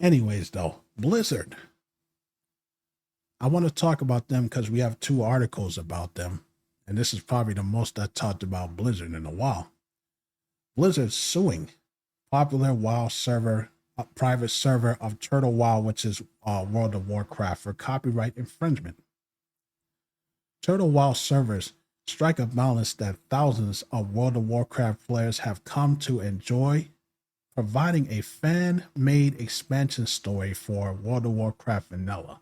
Anyways, though, Blizzard. I want to talk about them because we have two articles about them. And this is probably the most I talked about Blizzard in a while. Blizzard suing popular WoW server, a private server of Turtle WoW, which is World of Warcraft, for copyright infringement. Turtle WoW servers strike a balance that thousands of World of Warcraft players have come to enjoy, providing a fan-made expansion story for World of Warcraft Vanilla.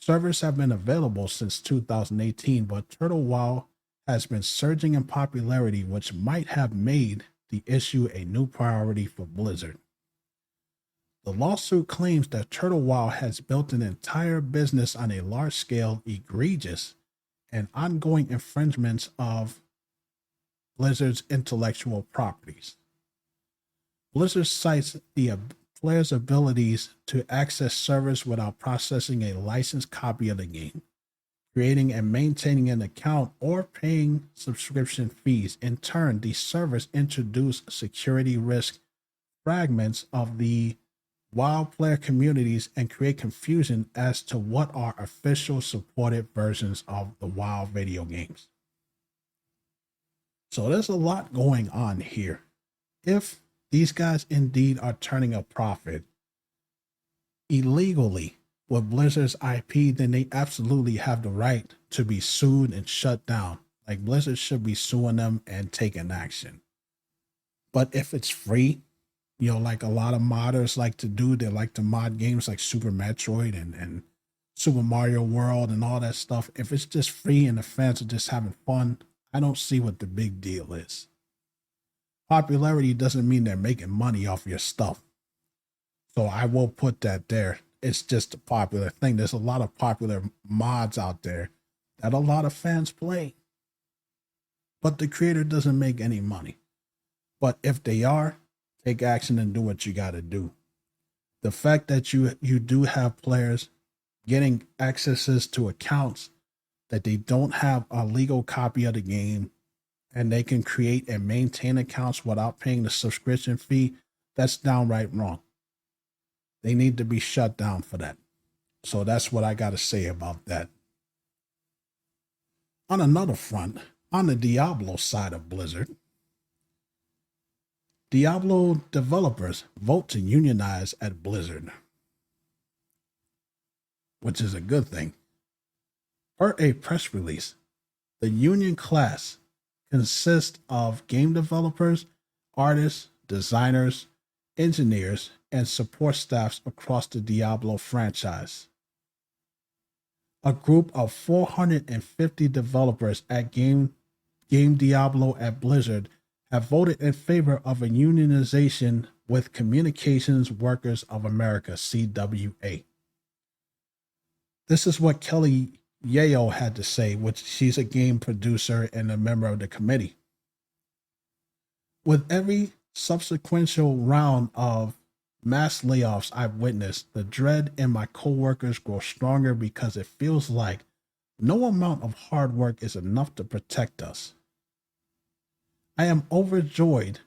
Servers have been available since 2018, but Turtle WoW has been surging in popularity, which might have made the issue a new priority for Blizzard. The lawsuit claims that Turtle WoW has built an entire business on a large-scale, egregious, and ongoing infringements of Blizzard's intellectual properties. Blizzard cites the players' abilities to access servers without processing a licensed copy of the game, creating and maintaining an account, or paying subscription fees. In turn, these servers introduce security risk fragments of the WoW player communities and create confusion as to what are official supported versions of the WoW video games. So there's a lot going on here. If these guys indeed are turning a profit illegally with Blizzard's IP, then they absolutely have the right to be sued and shut down. Like, Blizzard should be suing them and taking action. But if it's free, like a lot of modders like to do, they like to mod games like Super Metroid and Super Mario World and all that stuff. If it's just free and the fans are just having fun, I don't see what the big deal is. Popularity doesn't mean they're making money off your stuff. So I will put that there. It's just a popular thing. There's a lot of popular mods out there that a lot of fans play, but the creator doesn't make any money. But if they are, take action and do what you got to do. The fact that you do have players getting accesses to accounts that they don't have a legal copy of the game, and they can create and maintain accounts without paying the subscription fee, that's downright wrong. They need to be shut down for that. So that's what I got to say about that. On another front, on the Diablo side of Blizzard, Diablo developers vote to unionize at Blizzard, which is a good thing. Per a press release, the union class consists of game developers, artists, designers, engineers, and support staffs across the Diablo franchise. A group of 450 developers at Game Diablo at Blizzard have voted in favor of a unionization with Communications Workers of America, CWA. This is what Kelly Yeo had to say, which she's a game producer and a member of the committee. With every subsequent round of mass layoffs I've witnessed, the dread in my coworkers grows stronger because it feels like no amount of hard work is enough to protect us. I am overjoyed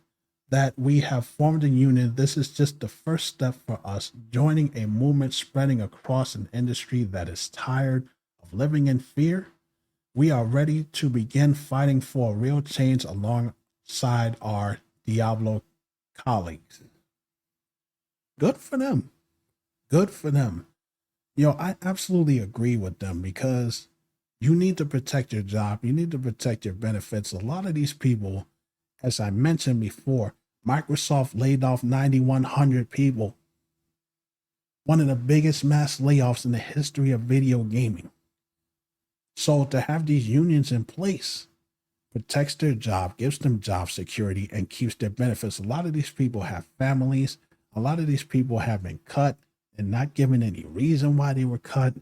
that we have formed a union. This is just the first step for us, joining a movement spreading across an industry that is tired of living in fear. We are ready to begin fighting for a real change alongside our Diablo colleagues. Good for them. Good for them. I absolutely agree with them because you need to protect your job. You need to protect your benefits. A lot of these people, as I mentioned before, Microsoft laid off 9,100 people. One of the biggest mass layoffs in the history of video gaming. So to have these unions in place protects their job, gives them job security, and keeps their benefits. A lot of these people have families. A lot of these people have been cut and not given any reason why they were cut.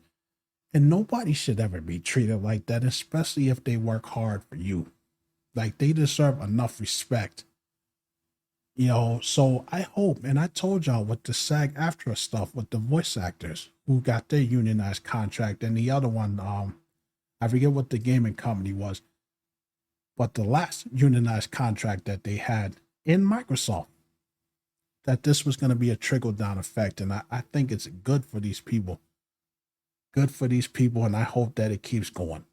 And nobody should ever be treated like that, especially if they work hard for you. Like, they deserve enough respect. So I hope, and I told y'all with the SAG-AFTRA stuff with the voice actors who got their unionized contract, and the other one, I forget what the gaming company was, but the last unionized contract that they had in Microsoft, that this was going to be a trickle down effect. And I think it's good for these people. Good for these people. And I hope that it keeps going.